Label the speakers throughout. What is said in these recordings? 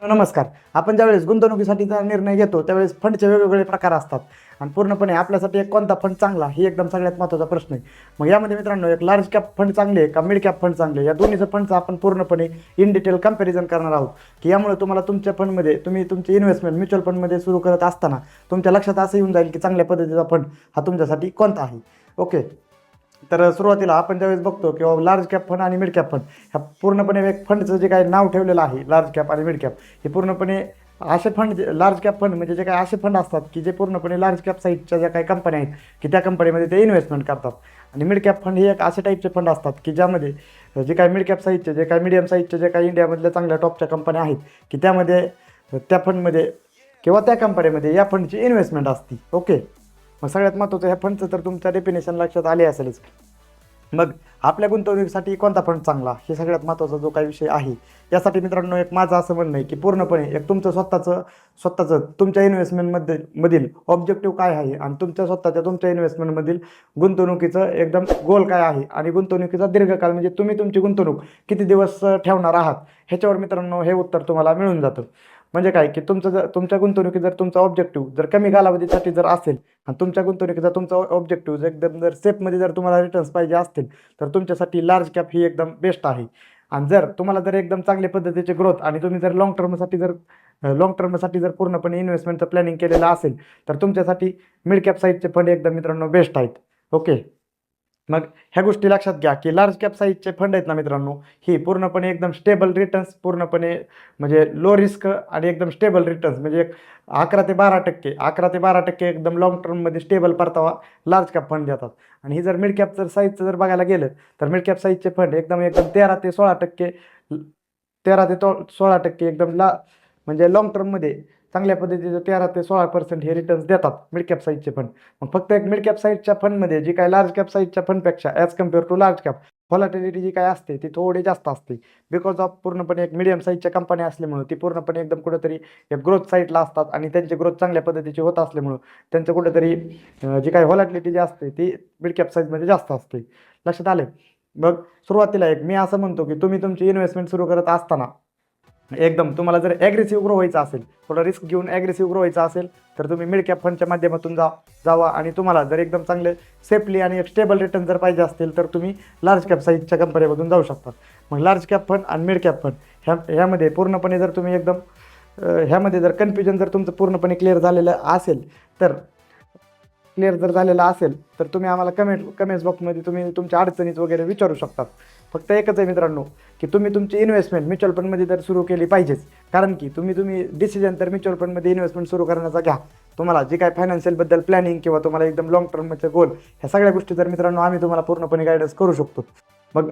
Speaker 1: नमस्कार. आपण ज्यावेळेस गुंतवणुकीसाठीचा निर्णय घेतो त्यावेळेस फंडचे वेगवेगळे प्रकार असतात आणि पूर्णपणे आपल्यासाठी एक कोणता फंड चांगला ही एकदम सगळ्यात महत्त्वाचा प्रश्न आहे. मग यामध्ये मित्रांनो एक लार्ज कॅप फंड चांगले आहे का मिड कॅप फंड चांगले, या दोन्हीचं फंडचं आपण पूर्णपणे इन डिटेल कंपॅरिझन करणार आहोत की यामुळे तुम्हाला तुमच्या फंडमध्ये तुम्ही तुमची इन्व्हेस्टमेंट म्युच्युअल फंडमध्ये सुरू करत असताना तुमच्या लक्षात असं येऊन जाईल की चांगल्या पद्धतीचा फंड हा तुमच्यासाठी कोणता आहे. ओके, तर सुरुवातीला आपण ज्यावेळेस बघतो किंवा लार्ज कॅप फंड आणि मिड कॅप फंड ह्या पूर्णपणे एक फंडचं जे काही नाव ठेवलेलं आहे लार्ज कॅप आणि मिड कॅप, हे पूर्णपणे असे फंड लार्ज कॅप फंड म्हणजे जे काही असे फंड असतात की जे पूर्णपणे लार्ज कॅप साईजच्या ज्या काही कंपन्या आहेत की त्या कंपनीमध्ये ते इन्व्हेस्टमेंट करतात. आणि मिड कॅप फंड हे एक असे टाईपचे फंड असतात की ज्यामध्ये जे काही मिड कॅप साईजचे जे काही मिडियम साईजचे जे काही इंडियामधल्या चांगल्या टॉपच्या कंपन्या आहेत की त्यामध्ये त्या फंडमध्ये किंवा त्या कंपनीमध्ये या फंडची इन्व्हेस्टमेंट असते. ओके, मग सगळ्यात महत्त्वाचं ह्या फंडचं तर तुमच्या डेफिनेशन लक्षात आले असेलच. मग आपल्या गुंतवणुकीसाठी कोणता फंड चांगला हे सगळ्यात महत्त्वाचा जो काही विषय आहे. यासाठी मित्रांनो एक माझं असं म्हणणं आहे की पूर्णपणे एक तुमचं स्वतःचं तुमच्या मधील ऑब्जेक्टिव्ह काय आहे आणि तुमच्या इन्व्हेस्टमेंटमधील गुंतवणुकीचं एकदम गोल काय आहे आणि गुंतवणुकीचा दीर्घकाळ म्हणजे तुम्ही तुमची गुंतवणूक किती दिवस ठेवणार आहात ह्याच्यावर मित्रांनो हे उत्तर तुम्हाला मिळून जातं. म्हणजे काय की तुमच्या गुंतवणुकीत जर तुमचा ऑब्जेक्टिव्ह जर कमी कालावधीसाठी जर असेल आणि तुमच्या गुंतवणुकीचा तुमचा ऑब्जेक्टिव्ह एकदम जर सेफमध्ये जर तुम्हाला रिटर्न्स पाहिजे असतील तर तुमच्यासाठी लार्ज कॅप ही एकदम बेस्ट आहे. आणि जर तुम्हाला जर एकदम चांगल्या पद्धतीचे ग्रोथ आणि तुम्ही जर लॉंग टर्मसाठी जर पूर्णपणे इन्व्हेस्टमेंटचं प्लॅनिंग केलेलं असेल तर तुमच्यासाठी मिड कॅप साईजचे फंड एकदम मित्रांनो बेस्ट आहेत. ओके, मग ह्या गोष्टी लक्षात घ्या की लार्ज कॅप साईजचे फंड आहेत ना मित्रांनो, ही पूर्णपणे एकदम स्टेबल रिटर्न्स पूर्णपणे म्हणजे लो रिस्क आणि एकदम स्टेबल रिटर्न्स म्हणजे एक 11 ते 12% एकदम लॉंग टर्ममध्ये स्टेबल परतावा लार्ज कॅप फंड देतात. आणि ही जर मिड कॅप साईजचं जर बघायला गेलं तर मिड कॅप साईजचे फंड एकदम 13 ते 16% एकदम म्हणजे लॉंग टर्ममध्ये चांगल्या पद्धतीचे 13 ते 16% हे रिटर्न्स देतात मिड कॅप साईजचे फंड. मग फक्त एक मिड कॅप साईजच्या फंडमध्ये जी काय लार्ज कॅप साईजच्या फंडपेक्षा as compare to large cap volatility जी काय असते ती थोडी जास्त असते. बिकॉज ऑफ पूर्णपणे एक मिडियम साईजच्या कंपन्या असल्यामुळं ती पूर्णपणे एकदम कुठेतरी एक ग्रोथ साईडला असतात आणि त्यांची ग्रोथ चांगल्या पद्धतीची होत असल्यामुळं त्यांचं कुठेतरी जी काही व्हॉलॅटिलिटी जी असते ती मिड कॅप साईजमध्ये जास्त असते. लक्षात आले. मग सुरुवातीला मी असं म्हणतो की तुम्ही तुमची इन्व्हेस्टमेंट सुरू करत असताना एकदम तुम्हाला जर ॲग्रेसिव्ह ग्रो व्हायचं असेल, थोडं रिस्क घेऊन ॲग्रेसिव्ह ग्रो व्हायचं असेल तर तुम्ही मिड कॅप फंडच्या माध्यमातून जावा आणि तुम्हाला जर एकदम चांगले सेफली आणि एक स्टेबल रिटर्न जर पाहिजे असतील तर तुम्ही लार्ज कॅप साईजच्या कंपनीमधून जाऊ शकता. मग लार्ज कॅप फंड आणि मिड कॅप फंड ह्यामध्ये पूर्णपणे जर तुम्ही एकदम ह्यामध्ये जर कन्फ्युजन जर तुमचं पूर्णपणे क्लिअर झालेलं असेल तर तुम्ही आम्हाला कमेंट्स बॉक्समध्ये तुम्ही तुमच्या अडचणीत वगैरे विचारू शकतात. फक्त एकच आहे मित्रांनो की तुम्ही तुमची इन्व्हेस्टमेंट म्युच्युअल फंडमध्ये तर सुरू केली पाहिजेच. कारण की तुम्ही डिसिजन तर म्युच्युअल फंडमध्ये इन्व्हेस्टमेंट सुरू करण्याचा घ्या. तुम्हाला जे काय फायनान्शियलबद्दल प्लॅनिंग किंवा तुम्हाला एकदम लॉंग टर्मचे गोल ह्या सगळ्या गोष्टी तर मित्रांनो आम्ही तुम्हाला पूर्णपणे गायडन्स करू शकतो. मग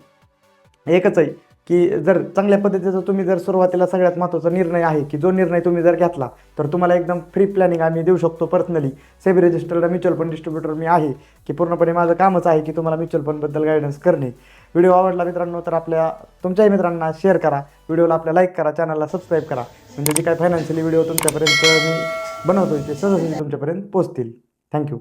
Speaker 1: एकच आहे की जर चांगल्या पद्धतीचा तुम्ही जर सुरुवातीला सगळ्यात महत्त्वाचा निर्णय आहे की जो निर्णय तुम्ही जर घेतला तर तुम्हाला एकदम फ्री प्लॅनिंग आम्ही देऊ शकतो. Personally SEBI registered mutual fund distributor मी आहे की पूर्णपणे माझं कामच आहे की तुम्हाला म्युच्युअल फंडबद्दल गायडन्स करणे. व्हिडिओ आवडला मित्रांनो तर तुमच्याही मित्रांना शेअर करा, व्हिडिओला आपल्या लाईक करा, चॅनलला सबस्क्राईब करा. म्हणजे जे काही फायनान्शियली व्हिडिओ तुमच्यापर्यंत मी बनवतोय ते सहज तुमच्यापर्यंत पोहोचतील. थँक्यू.